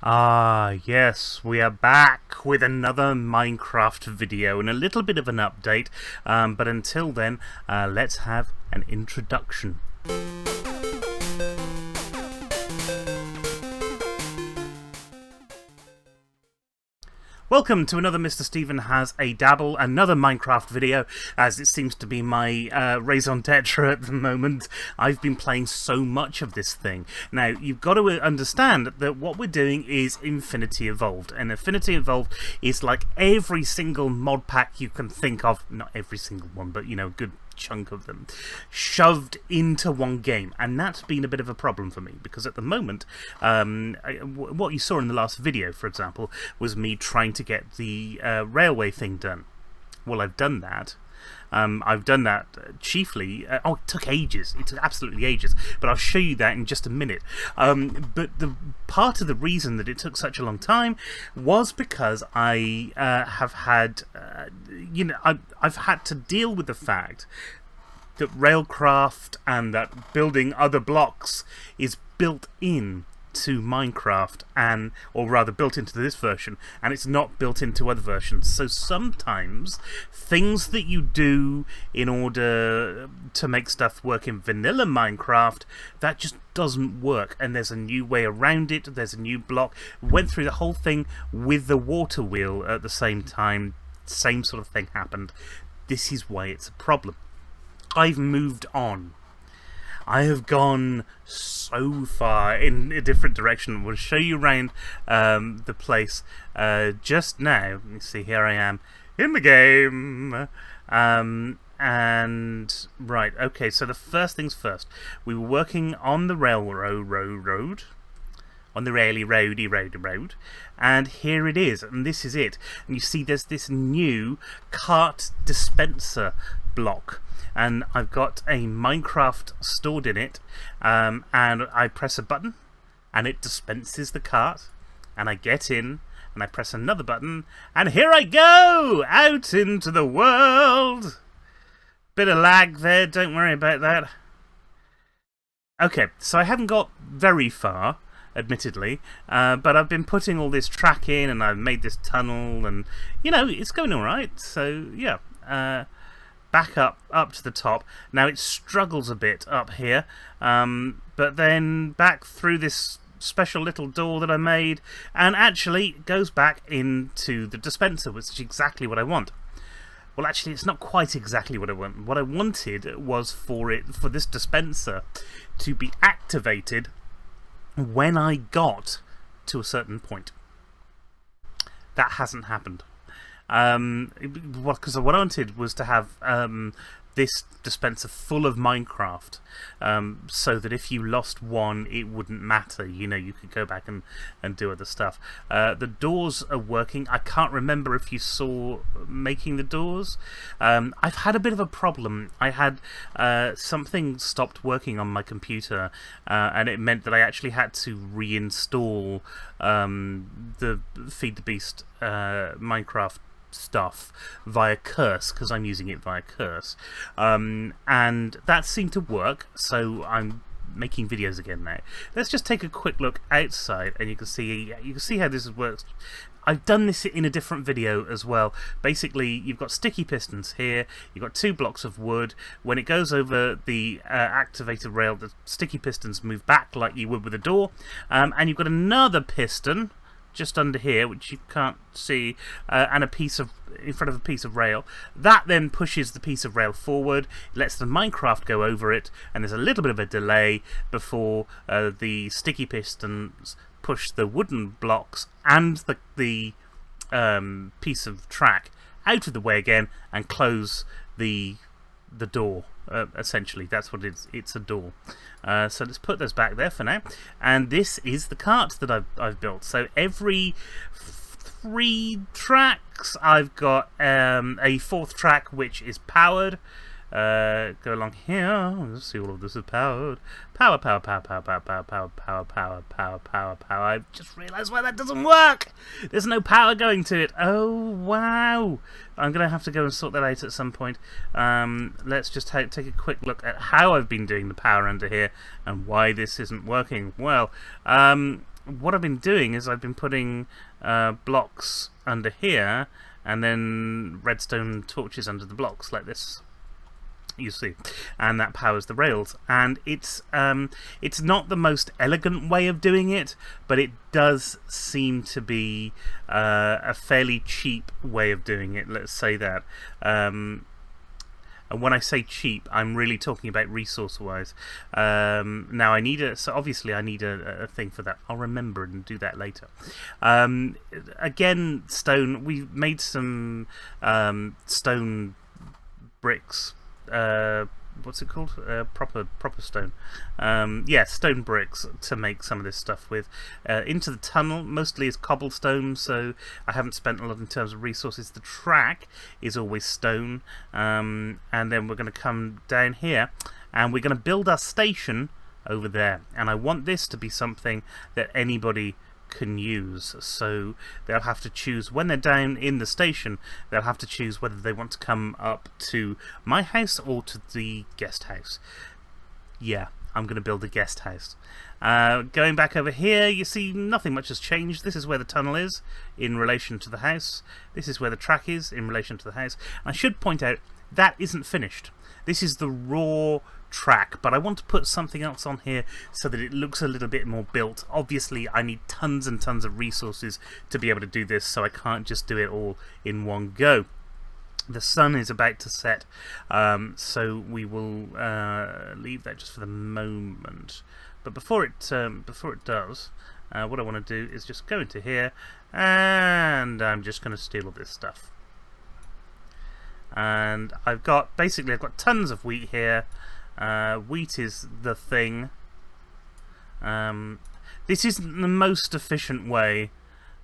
Ah, yes, we are back with another Minecraft video and a little bit of an update, but until then, let's have an introduction. Welcome to another Mr. Stephen Has a Dabble, another Minecraft video, as it seems to be my raison d'etre at the moment. I've been playing so much of this thing. Now, you've got to understand that what we're doing is Infinity Evolved, and Infinity Evolved is like every single mod pack you can think of, not every single one, but you know, a good chunk of them, shoved into one game, and that's been a bit of a problem for me because at the moment what you saw in the last video, for example, was me trying to get the railway thing done. Well, I've done that. I've done that chiefly. It took ages. It took absolutely ages. But I'll show you that in just a minute. But the part of the reason that it took such a long time was because I have had, I've had to deal with the fact that Railcraft and that building other blocks is built in to Minecraft, or rather built into this version, and it's not built into other versions. So sometimes things that you do in order to make stuff work in vanilla Minecraft, that just doesn't work, and there's a new way around it. There's a new block. Went through the whole thing with the water wheel at the same time. Same sort of thing happened. This is why it's a problem. I've moved on. I have gone so far in a different direction. We'll show you around the place just now. Let me see, here I am in the game. And right, okay, so the first things first. We were working on the road. On the raily roady road, and here it is, and this is it. And you see there's this new cart dispenser block, and I've got a Minecraft stored in it, and I press a button and it dispenses the cart, and I get in and I press another button and here I go out into the world. Bit of lag there, don't worry about that. Okay, so I haven't got very far, admittedly, but I've been putting all this track in, and I've made this tunnel, and you know, it's going alright. So yeah, back up to the top. Now it struggles a bit up here, but then back through this special little door that I made, and actually it goes back into the dispenser, which is exactly what I want. Well, actually, it's not quite exactly what I want. What I wanted was for this dispenser to be activated when I got to a certain point. That hasn't happened. Because what I wanted was to have this dispenser full of Minecraft, so that if you lost one, it wouldn't matter. You know, you could go back and do other stuff. The doors are working. I can't remember if you saw making the doors. I've had a bit of a problem. I had something stopped working on my computer, and it meant that I actually had to reinstall the Feed the Beast Minecraft stuff via Curse, because I'm using it via Curse, and that seemed to work, so I'm making videos again now. Let's just take a quick look outside, and you can see how this works. I've done this in a different video as well. Basically, you've got sticky pistons here, you've got 2 blocks of wood. When it goes over the activated rail, the sticky pistons move back like you would with a door, and you've got another piston just under here, which you can't see, and in front of a piece of rail. That then pushes the piece of rail forward, lets the Minecraft go over it, and there's a little bit of a delay before the sticky pistons push the wooden blocks and the piece of track out of the way again and close the door. Essentially, that's what it is. It's a door. So let's put those back there for now. And this is the cart that I've built. So every 3 tracks, I've got a 4th track which is powered. Go along here. Let's see, all of this is powered. Power. I just realised why that doesn't work. There's no power going to it. Oh wow! I'm gonna have to go and sort that out at some point. Let's just take a quick look at how I've been doing the power under here and why this isn't working. Well, what I've been doing is I've been putting blocks under here, and then redstone torches under the blocks like this. You see, and that powers the rails. And it's not the most elegant way of doing it, but it does seem to be a fairly cheap way of doing it. Let's say that. And when I say cheap, I'm really talking about resource-wise. Now I need so obviously I need a thing for that. I'll remember and do that later. Again, stone. We've made some stone bricks. What's it called? Proper stone. Yeah, stone bricks to make some of this stuff with. Into the tunnel, mostly is cobblestone, so I haven't spent a lot in terms of resources. The track is always stone, and then we're going to come down here, and we're going to build our station over there. And I want this to be something that anybody can use, so they'll have to choose when they're down in the station. They'll have to choose whether they want to come up to my house or to the guest house. Yeah, I'm going to build a guest house. Going back over here, you see nothing much has changed. This is where the tunnel is in relation to the house. This is where the track is in relation to the house. I should point out that isn't finished. This is the raw track, but I want to put something else on here so that it looks a little bit more built. Obviously I need tons and tons of resources to be able to do this, so I can't just do it all in one go. The sun is about to set, so we will leave that just for the moment. But before it does, what I want to do is just go into here, and I'm just going to steal all this stuff. And I've got tons of wheat here. Wheat is the thing. This isn't the most efficient way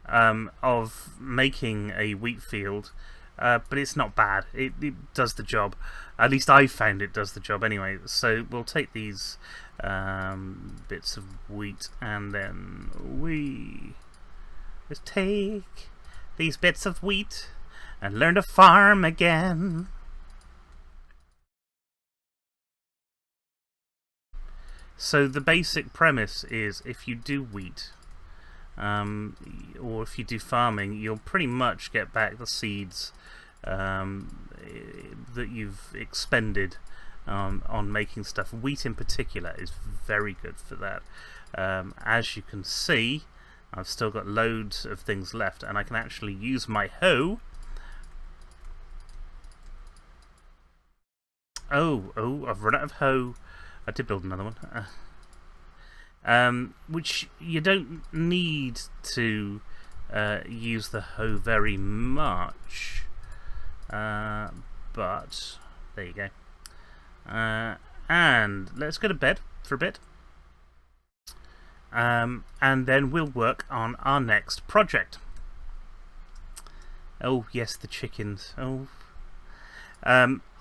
of making a wheat field, but it's not bad. It does the job. At least I found it does the job anyway. So we'll take these bits of wheat, and then we just take these bits of wheat and learn to farm again. So the basic premise is, if you do wheat, or if you do farming, you'll pretty much get back the seeds that you've expended on making stuff. Wheat in particular is very good for that. As you can see, I've still got loads of things left, and I can actually use my hoe. Oh, I've run out of hoe. I did build another one. Which you don't need to use the hoe very much. But there you go. And let's go to bed for a bit. And then we'll work on our next project. Oh yes, the chickens. Oh.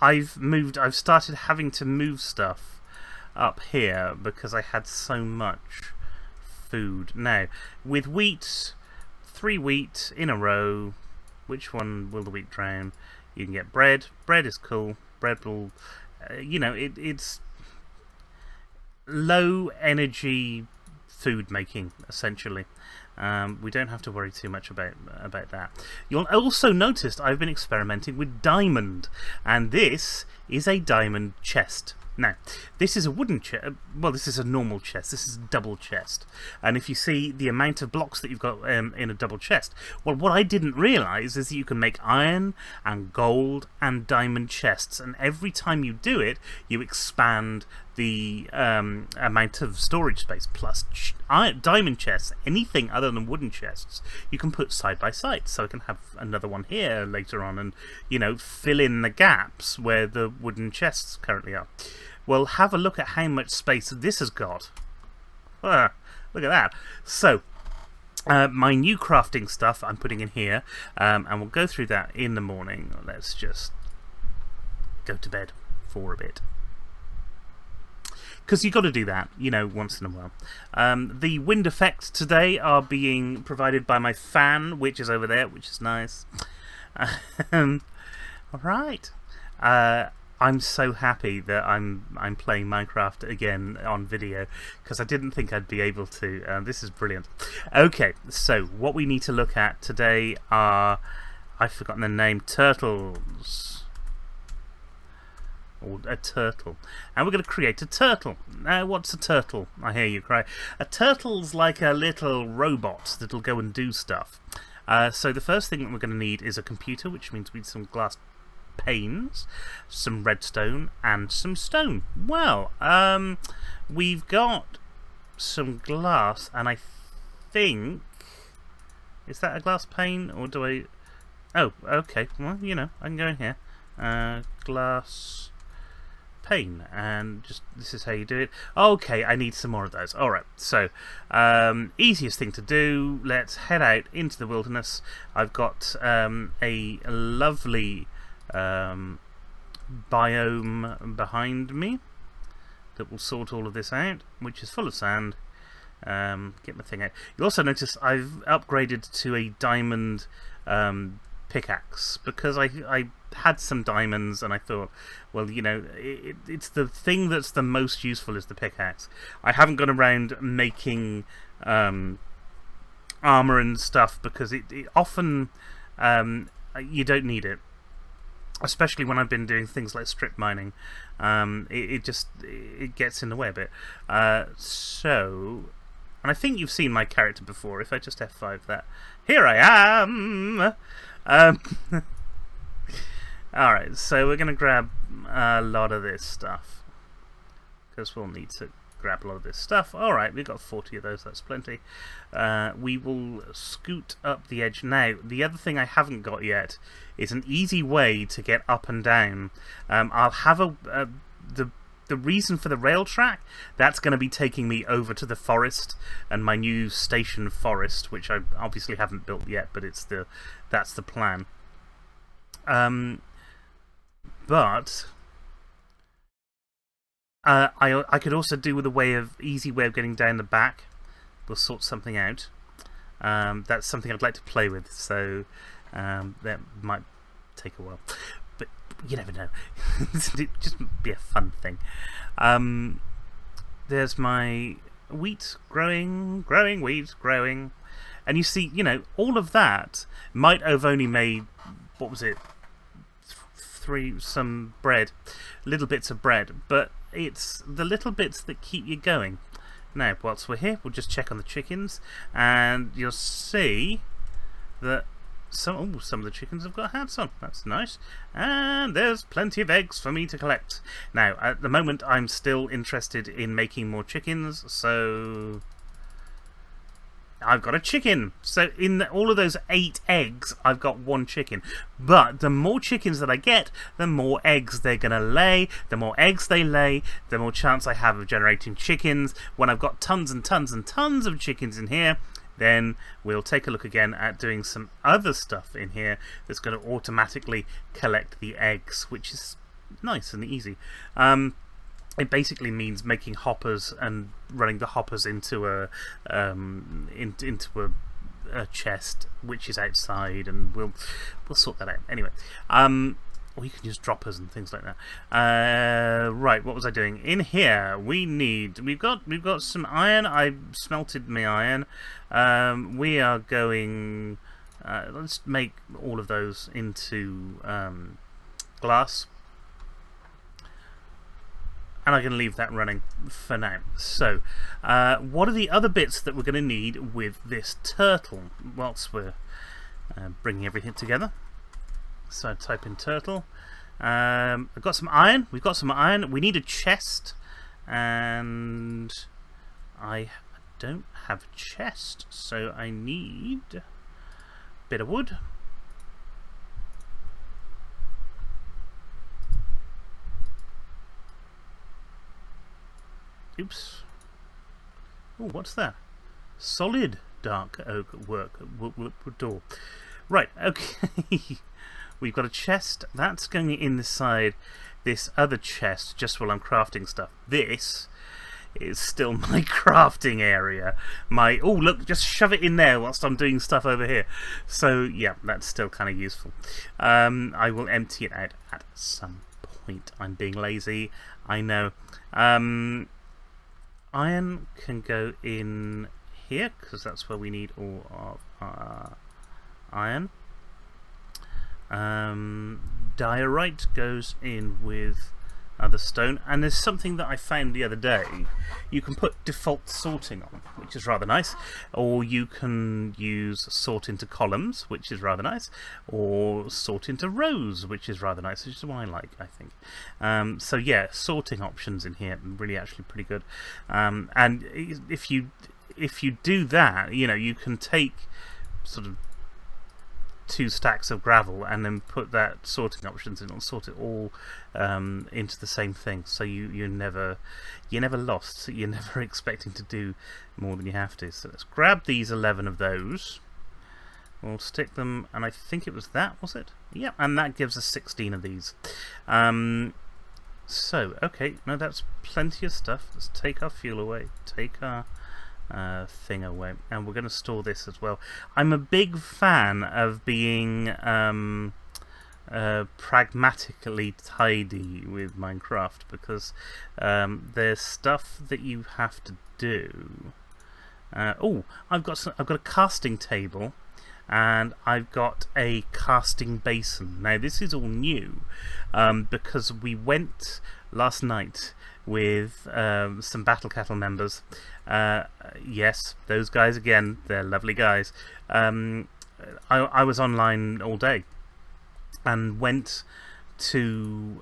I've started having to move stuff up here because I had so much food. Now, with wheat, 3 wheat in a row, which one will the wheat drown? You can get bread. Bread is cool. Bread will, it's low energy food making, essentially. We don't have to worry too much about that. You'll also notice I've been experimenting with diamond, and this is a diamond chest. Now, this is a wooden chest. Well, this is a normal chest. This is a double chest. And if you see the amount of blocks that you've got in a double chest, well, what I didn't realise is that you can make iron and gold and diamond chests, and every time you do it, you expand the amount of storage space. Plus, diamond chests, anything other than wooden chests, you can put side by side. So I can have another one here later on, and fill in the gaps where the wooden chests currently are. Well, have a look at how much space this has got. Look at that. So, my new crafting stuff I'm putting in here, and we'll go through that in the morning. Let's just go to bed for a bit. Because you've got to do that, once in a while. The wind effects today are being provided by my fan, which is over there, which is nice. Alright. I'm so happy that I'm playing Minecraft again on video, because I didn't think I'd be able to. This is brilliant. Okay, so what we need to look at today are, I've forgotten the name, turtles. Or a turtle. And we're going to create a turtle. Now, what's a turtle? I hear you cry. A turtle's like a little robot that'll go and do stuff. So the first thing that we're going to need is a computer, which means we need some glass panes, some redstone, and some stone. Well, we've got some glass, and I think... Is that a glass pane, or do I... Oh, okay. Well, you know, I can go in here. Glass pane, and just this is how you do it. Okay, I need some more of those. Alright, so easiest thing to do, let's head out into the wilderness. I've got a lovely biome behind me that will sort all of this out, which is full of sand. Get my thing out. You'll also notice I've upgraded to a diamond pickaxe, because I had some diamonds and I thought, well, you know, it's the thing that's the most useful is the pickaxe. I haven't gone around making armor and stuff, because it often you don't need it, especially when I've been doing things like strip mining. It gets in the way a bit. So, and I think you've seen my character before. If I just F5 that, here I am. Alright, so we're going to grab a lot of this stuff, because we'll need to grab a lot of this stuff. Alright, we've got 40 of those, that's plenty. We will scoot up the edge. Now, the other thing I haven't got yet is an easy way to get up and down. I'll have the reason for the rail track, that's going to be taking me over to the forest and my new station forest, which I obviously haven't built yet, but that's the plan. But I could also do with easy way of getting down the back. We'll sort something out. That's something I'd like to play with, so that might take a while. But you never know. It'd just be a fun thing. There's my wheat growing, wheat growing. And you see, you know, all of that might have only made, what was it, some bread, little bits of bread, but it's the little bits that keep you going. Now, whilst we're here, we'll just check on the chickens, and you'll see that some of the chickens have got hats on. That's nice. And there's plenty of eggs for me to collect. Now, at the moment, I'm still interested in making more chickens, so I've got a chicken. So in all of those 8 eggs, I've got 1 chicken. But the more chickens that I get, the more eggs they're going to lay. The more eggs they lay, the more chance I have of generating chickens. When I've got tons and tons and tons of chickens in here, then we'll take a look again at doing some other stuff in here that's going to automatically collect the eggs, which is nice and easy. It basically means making hoppers and running the hoppers into a chest, which is outside, and we'll sort that out anyway. Or you can use droppers and things like that. Right, what was I doing in here? We've got some iron. I smelted my iron. We are going. Let's make all of those into glass. And I'm going to leave that running for now. So, what are the other bits that we're going to need with this turtle whilst we're bringing everything together? So I type in turtle. I've got some iron. We've got some iron. We need a chest. And I don't have a chest. So I need a bit of wood. Oops. Oh, what's that? Solid dark oak door. Right, okay. We've got a chest. That's going inside this other chest just while I'm crafting stuff. This is still my crafting area. Oh, look, just shove it in there whilst I'm doing stuff over here. So, yeah, that's still kind of useful. I will empty it out at some point. point. I'm being lazy, I know. Iron can go in here, because that's where we need all of our iron. Diorite goes in with other stone, and there's something that I found the other day. You can put default sorting on, which is rather nice, or you can use sort into columns, which is rather nice, or sort into rows, which is rather nice, which is what I like, I think. So yeah, sorting options in here are really actually pretty good. And if you do that, you know, you can take sort of 2 stacks of gravel and then put that sorting options in and sort it all into the same thing, so you're never lost, so you're never expecting to do more than you have to. So let's grab these 11 of those, we'll stick them, and I think it was it? Yep, and that gives us 16 of these. So okay, no, that's plenty of stuff. Let's take our fuel away, take our thing away, and we're going to store this as well. I'm a big fan of being pragmatically tidy with Minecraft, because there's stuff that you have to do. Oh, I've got a casting table, and I've got a casting basin. Now this is all new, because we went last night with some Battle Cattle members. Yes, those guys again, they're lovely guys. I was online all day and went to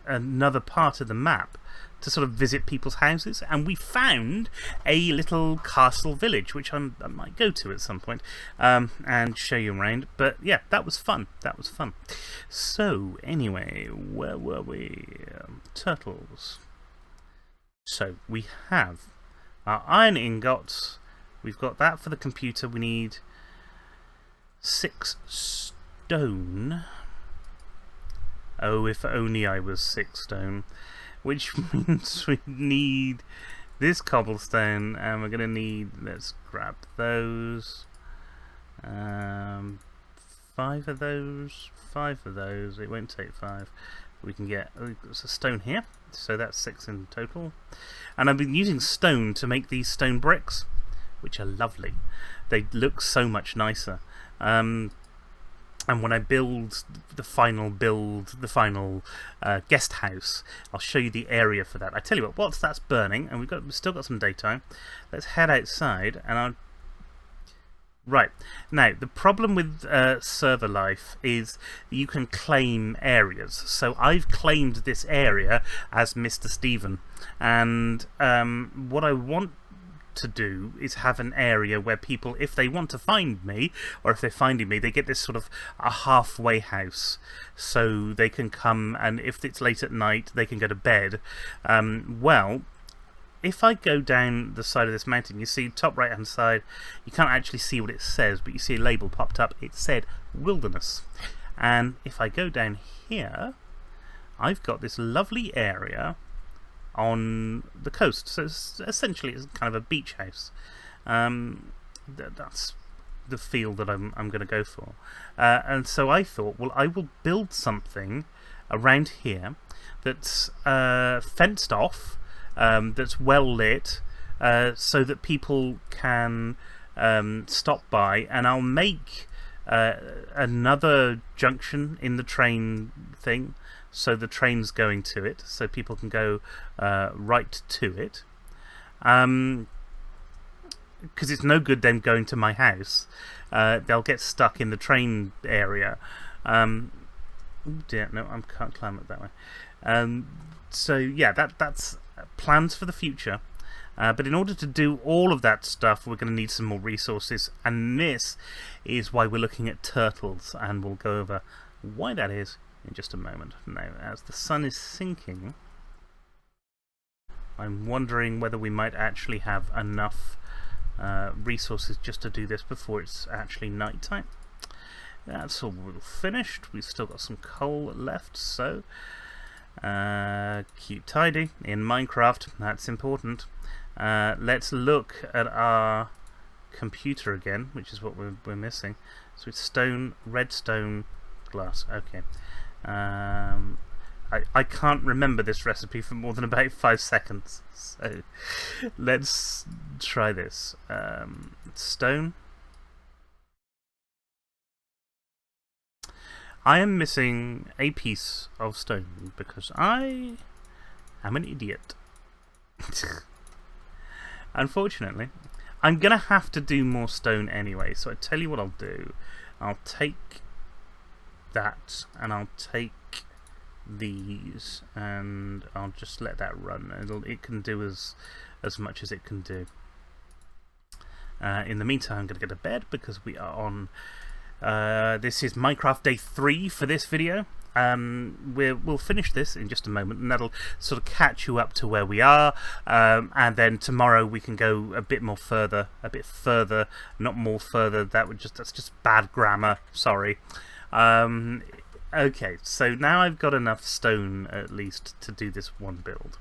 another part of the map to sort of visit people's houses, and we found a little castle village, which I might go to at some point and show you around. But yeah, that was fun. That was fun. So anyway, where were we? Turtles. So we have our iron ingots. We've got that for the computer. We need 6 stone. Oh, if only I was 6 stone. Which means we need this cobblestone, and we're going to need, let's grab those, 5 of those, it won't take 5, we can get, there's a stone here, so that's 6 in total, and I've been using stone to make these stone bricks, which are lovely, they look so much nicer. And when I build the final guest house, I'll show you the area for that. I tell you what, whilst that's burning, and we've still got some daytime, let's head outside, and right, now the problem with server life is you can claim areas. So I've claimed this area as Mr. Stephen, and what I want to do is have an area where people, if they want to find me, or if they're finding me, they get this sort of a halfway house, so they can come, and if it's late at night they can go to bed. Well, if I go down the side of this mountain, you see top right hand side, you can't actually see what it says, but you see a label popped up, it said wilderness. And if I go down here, I've got this lovely area on the coast, so essentially it's kind of a beach house. That's the feel that I'm going to go for, and so I thought, well, I will build something around here that's fenced off, that's well lit, so that people can stop by, and I'll make another junction in the train thing, so the train's going to it, so people can go right to it. Because it's no good them going to my house. They'll get stuck in the train area. Oh dear, no, I can't climb it that way. So yeah, that's plans for the future. But in order to do all of that stuff, we're going to need some more resources, and this is why we're looking at turtles, and we'll go over why that is in just a moment. Now, as the sun is sinking, I'm wondering whether we might actually have enough resources just to do this before it's actually night time. That's all finished. We've still got some coal left, so keep tidy in Minecraft, that's important. Let's look at our computer again, which is what we're missing. So it's stone, redstone, glass. Okay. I can't remember this recipe for more than about 5 seconds, so let's try this. Stone. I am missing a piece of stone because I am an idiot. Unfortunately, I'm going to have to do more stone anyway, so I tell you what I'll do. I'll take that and I'll take these and I'll just let that run. It can do as much as it can do. In the meantime, I'm going to go to bed because we are on... this is Minecraft Day 3 for this video. We'll finish this in just a moment, and that'll sort of catch you up to where we are, and then tomorrow we can go a bit further, not more further. That's just bad grammar. Sorry. Okay, so now I've got enough stone at least to do this one build.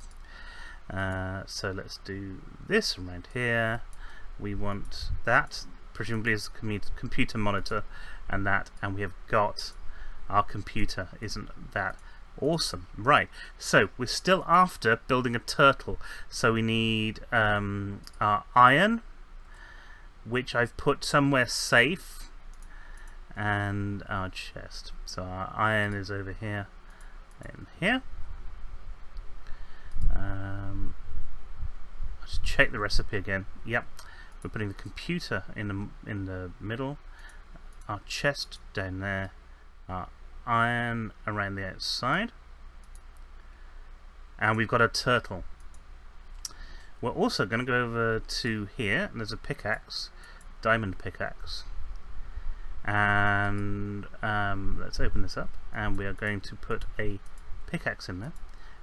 So let's do this around here. We want that, presumably as a computer monitor, and that, and we have got our computer. Isn't that awesome? Right, so we're still after building a turtle, so we need our iron, which I've put somewhere safe, and our chest. So our iron is over here and here. Let's check the recipe again. Yep, we're putting the computer in the middle, our chest down there, our iron around the outside, and we've got a turtle. We're also going to go over to here, and there's a pickaxe, diamond pickaxe, and let's open this up, and we are going to put a pickaxe in there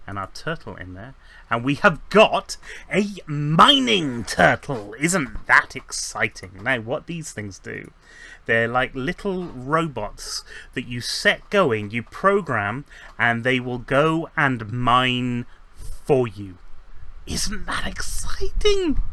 and our turtle in there, and we have got a mining turtle. Isn't that exciting? Now, what these things do, they're like little robots that you set going, you program, and they will go and mine for you. Isn't that exciting?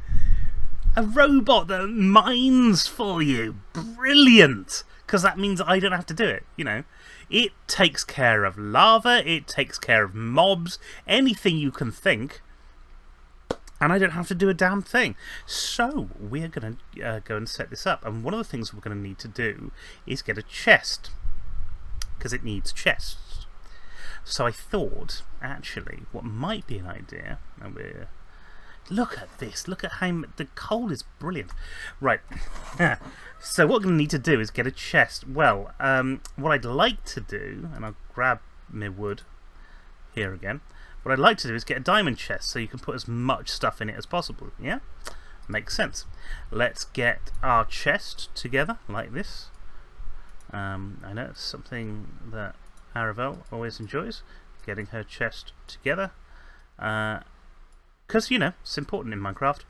A robot that mines for you. Brilliant! Because that means I don't have to do it, you know. It takes care of lava, it takes care of mobs, anything you can think, and I don't have to do a damn thing. So, we're going to go and set this up, and one of the things we're going to need to do is get a chest, because it needs chests. So I thought, actually, what might be an idea, and we're... Look at this, look at how the coal is brilliant. Right, so what we're going to need to do is get a chest. Well, what I'd like to do, and I'll grab my wood here again, what I'd like to do is get a diamond chest so you can put as much stuff in it as possible, yeah? Makes sense. Let's get our chest together like this. I know it's something that Aravel always enjoys, getting her chest together. Because, you know, it's important in Minecraft.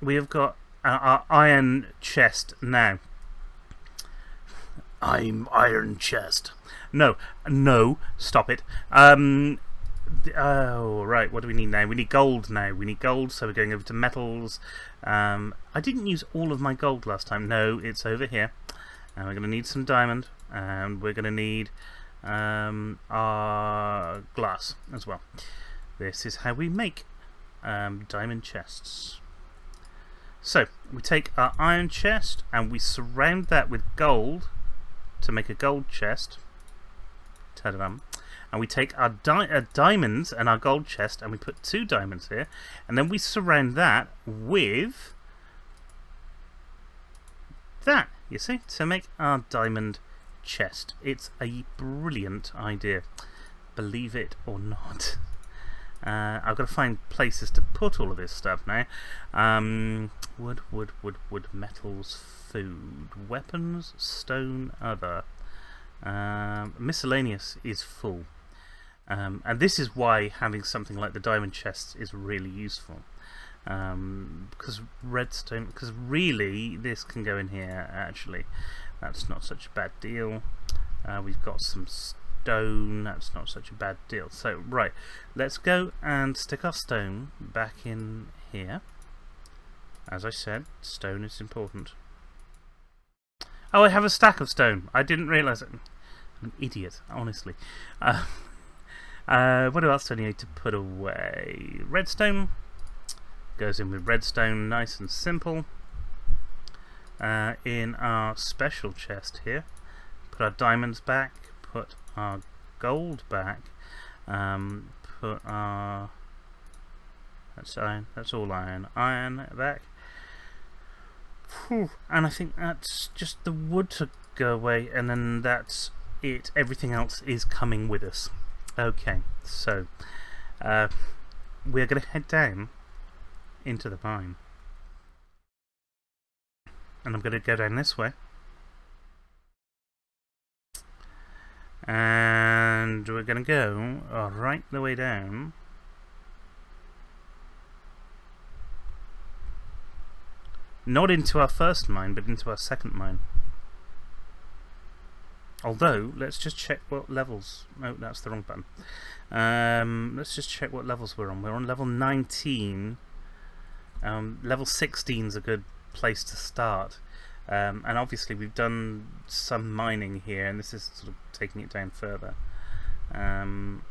We have got our iron chest now. I'm iron chest. No, stop it. Oh, right, what do we need now? We need gold now. We need gold, so we're going over to metals. I didn't use all of my gold last time. No, it's over here. And we're going to need some diamond. And we're going to need our glass as well. This is how we make diamond chests. So, we take our iron chest and we surround that with gold to make a gold chest. Ta-da-dum. And we take our diamonds and our gold chest and we put 2 diamonds here. And then we surround that with that, you see, to make our diamond chest. It's a brilliant idea, believe it or not. I've got to find places to put all of this stuff now. Wood, metals, food, weapons, stone, other. Miscellaneous is full. And this is why having something like the diamond chests is really useful. Because redstone, because really this can go in here actually. That's not such a bad deal. We've got some stone, that's not such a bad deal. So, right, let's go and stick our stone back in here. As I said, stone is important. Oh, I have a stack of stone. I didn't realise it. An idiot, honestly. What else do I need to put away? Redstone. Goes in with redstone, nice and simple. In our special chest here, put our diamonds back, put our gold back, put our... That's iron, that's all iron. Iron back. Whew. And I think that's just the wood to go away, and then that's it. Everything else is coming with us. Okay, so we're going to head down into the mine. And I'm going to go down this way. And we're going to go right the way down. Not into our first mine, but into our second mine. Although, let's just check what levels... Oh, that's the wrong button. Let's just check what levels we're on. We're on level 19. Level 16 is a good place to start. And obviously we've done some mining here, and this is sort of taking it down further. And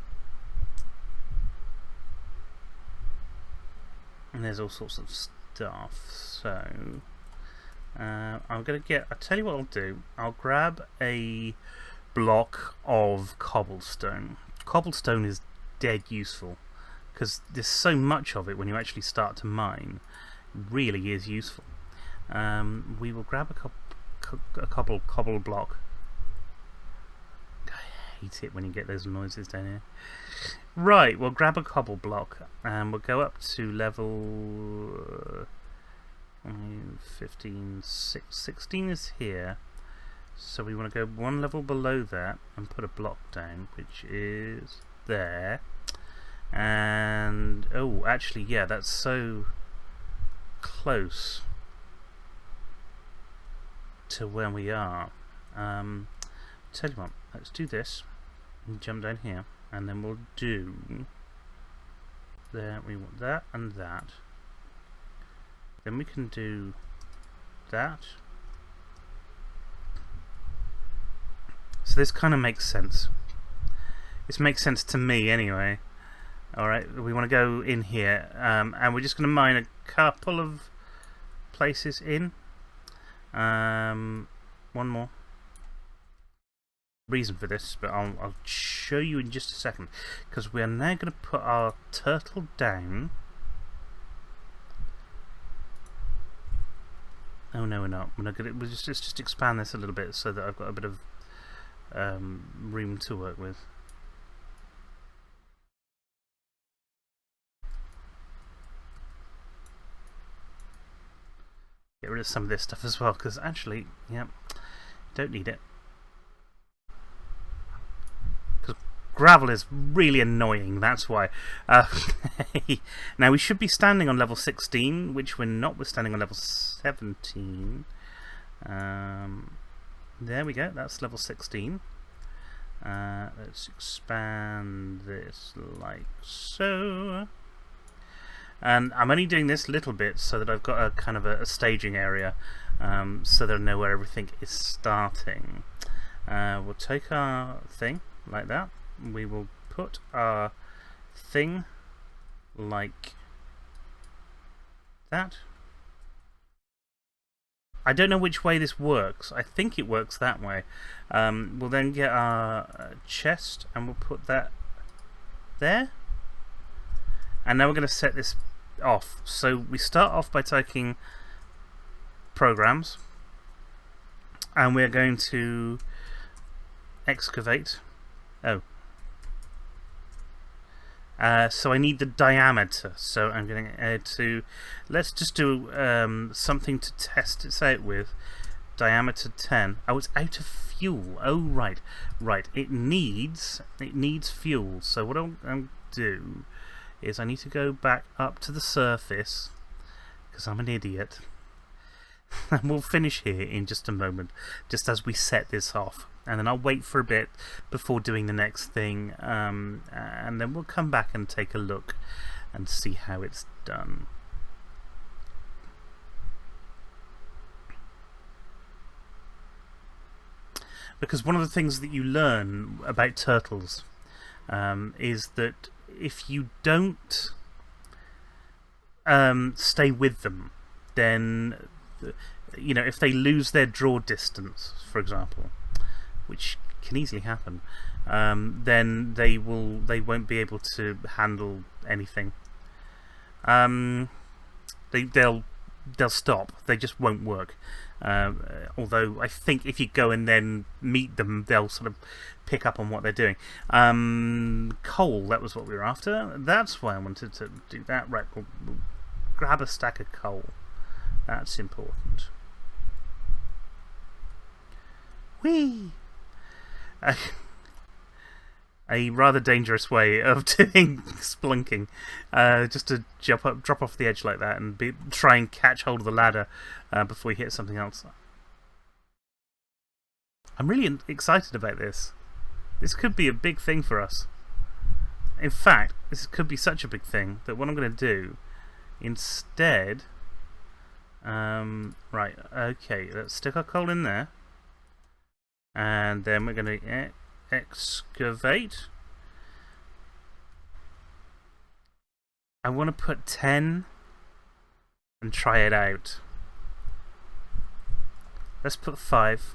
there's all sorts of stuff. So I'm going to get... I'll tell you what I'll do. I'll grab a block of cobblestone. Cobblestone is dead useful, because there's so much of it when you actually start to mine. It really is useful. We will grab a cobble block. I hate it when you get those noises down here. Right, we'll grab a cobble block and we'll go up to level 15, 16 is here. So we want to go one level below that and put a block down, which is there. And oh, actually, yeah, that's so close to where we are. Tell you what, let's do this and jump down here, and then we'll do there. We want that and that. Then we can do that. So this kind of makes sense. This makes sense to me anyway. Alright, we want to go in here, and we're just going to mine a couple of places in. One more reason for this, but I'll show you in just a second, because we are now going to put our turtle down. Oh no, we're not. We'll just expand this a little bit so that I've got a bit of room to work with. Get rid of some of this stuff as well, because actually, yeah, don't need it. Because gravel is really annoying, that's why. Now we should be standing on level 16, which we're not. We're standing on level 17. There we go, that's level 16. Let's expand this like so. And I'm only doing this little bit so that I've got a kind of a staging area, so that I know where everything is starting. We'll take our thing like that. We will put our thing like that. I don't know which way this works. I think it works that way. We'll then get our chest and we'll put that there. And now we're going to set this off. So we start off by taking programs, and we're going to excavate. Oh. So I need the diameter. So I'm going to let's just do something to test it out with. Diameter 10. Oh, it's out of fuel. Oh, right, right. It needs fuel. So what I'm going to do is I need to go back up to the surface, because I'm an idiot. And we'll finish here in just a moment, just as we set this off. And then I'll wait for a bit before doing the next thing, and then we'll come back and take a look and see how it's done. Because one of the things that you learn about turtles is that if you don't stay with them, then if they lose their draw distance, for example, which can easily happen, then they won't be able to handle anything. They'll stop. They just won't work. Although I think if you go and then meet them, they'll sort of pick up on what they're doing. Coal, that was what we were after. That's why I wanted to do that. Right, we'll grab a stack of coal. That's important. Whee! A rather dangerous way of doing splunking, just to drop off the edge like that, and try and catch hold of the ladder before you hit something else. I'm really excited about this. This could be a big thing for us. In fact, this could be such a big thing that what I'm going to do instead... right, okay, let's stick our coal in there. And then we're going to excavate. I want to put 10 and try it out. Let's put 5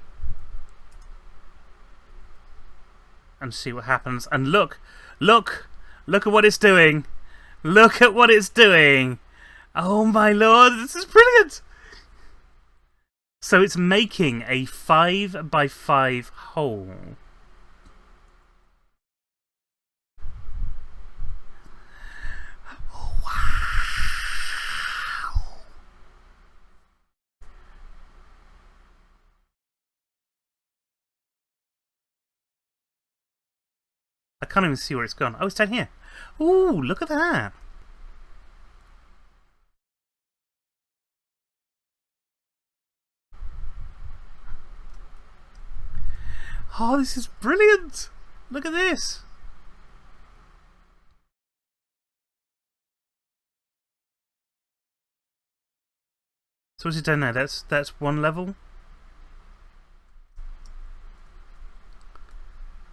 and see what happens. And look at what it's doing. Look at what it's doing. Oh my lord, this is brilliant. So it's making a 5 by 5 hole. Oh, wow. I can't even see where it's gone. Oh, it's down here. Ooh, look at that. Oh, this is brilliant! Look at this! So what's it done now? That's one level?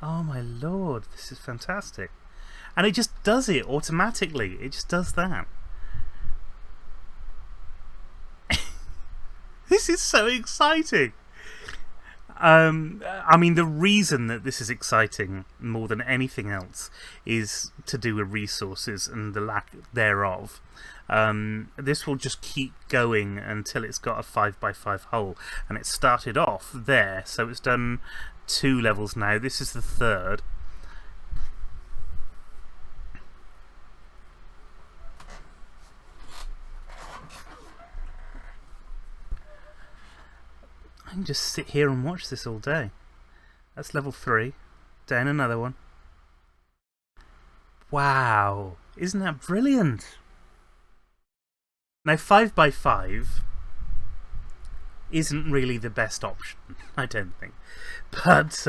Oh my lord, this is fantastic. And it just does it automatically. It just does that. This is so exciting! I mean, the reason that this is exciting more than anything else is to do with resources and the lack thereof. This will just keep going until it's got a 5 by 5 hole, and it started off there, so it's done 2 levels now. This is the 3rd. I can just sit here and watch this all day. That's level 3. Down another one. Wow! Isn't that brilliant? Now 5 by 5 isn't really the best option, I don't think. But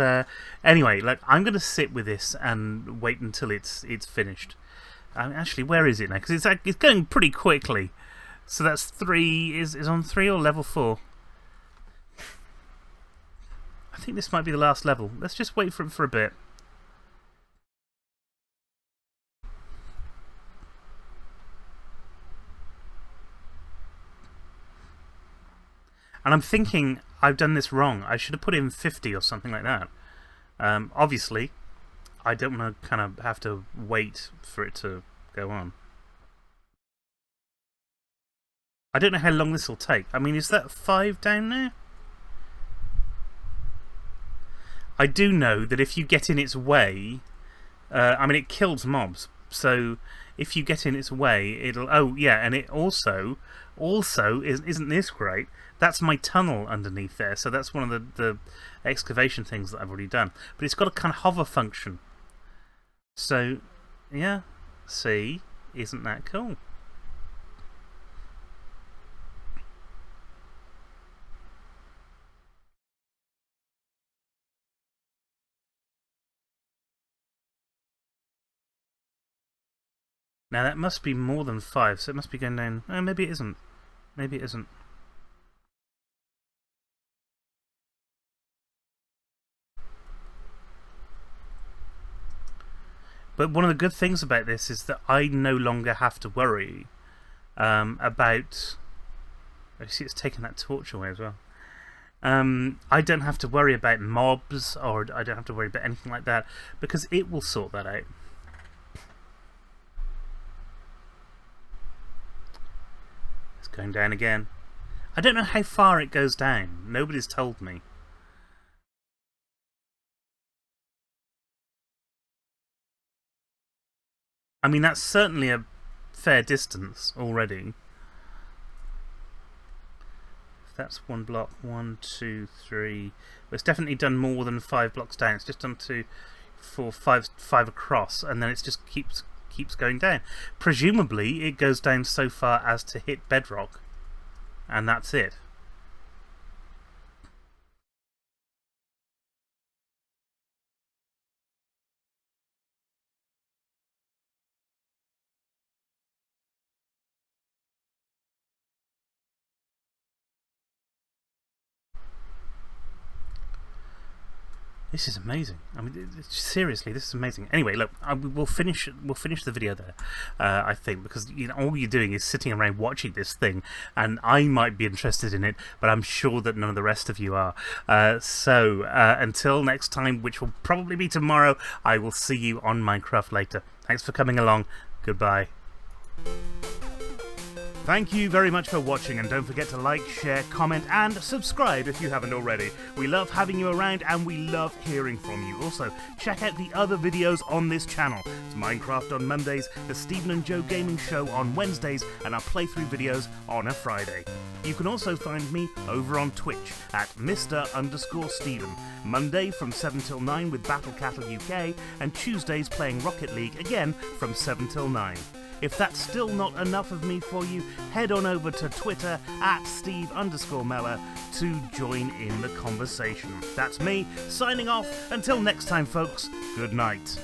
anyway, like, I'm going to sit with this and wait until it's finished. Actually, where is it now? Because it's going pretty quickly. So that's 3. Is on 3 or level 4? I think this might be the last level. Let's just wait for it for a bit. And I'm thinking I've done this wrong. I should have put in 50 or something like that. Obviously, I don't want to kind of have to wait for it to go on. I don't know how long this will take. I mean, is that 5 down there? I do know that if you get in its way, I mean, it kills mobs. So if you get in its way, it'll... Oh, yeah, and it also isn't this great? That's my tunnel underneath there. So that's one of the excavation things that I've already done. But it's got a kind of hover function. So, yeah, see, isn't that cool? Now that must be more than 5, so it must be going down... Oh, maybe it isn't. Maybe it isn't. But one of the good things about this is that I no longer have to worry about... I see it's taken that torch away as well. I don't have to worry about mobs, or I don't have to worry about anything like that, because it will sort that out. It's going down again. I don't know how far it goes down. Nobody's told me. I mean, that's certainly a fair distance already. That's one block. 1, 2, 3. Well, it's definitely done more than 5 blocks down. It's just done 2, 4, 5 across, and then it just keeps going down. Presumably, it goes down so far as to hit bedrock, and that's it. This is amazing. I mean, seriously, this is amazing. Anyway, look, we'll finish the video there. I think, because all you're doing is sitting around watching this thing, and I might be interested in it, but I'm sure that none of the rest of you are. So until next time, which will probably be tomorrow, I will see you on Minecraft later. Thanks for coming along. Goodbye. Thank you very much for watching, and don't forget to like, share, comment and subscribe if you haven't already. We love having you around and we love hearing from you. Also, check out the other videos on this channel. It's Minecraft on Mondays, the Stephen and Joe Gaming Show on Wednesdays, and our playthrough videos on a Friday. You can also find me over on Twitch at Mr_Stephen, Monday from 7 till 9 with Battle Cattle UK, and Tuesdays playing Rocket League again from 7 till 9. If that's still not enough of me for you, head on over to Twitter at Steve_Meller to join in the conversation. That's me, signing off. Until next time, folks, good night.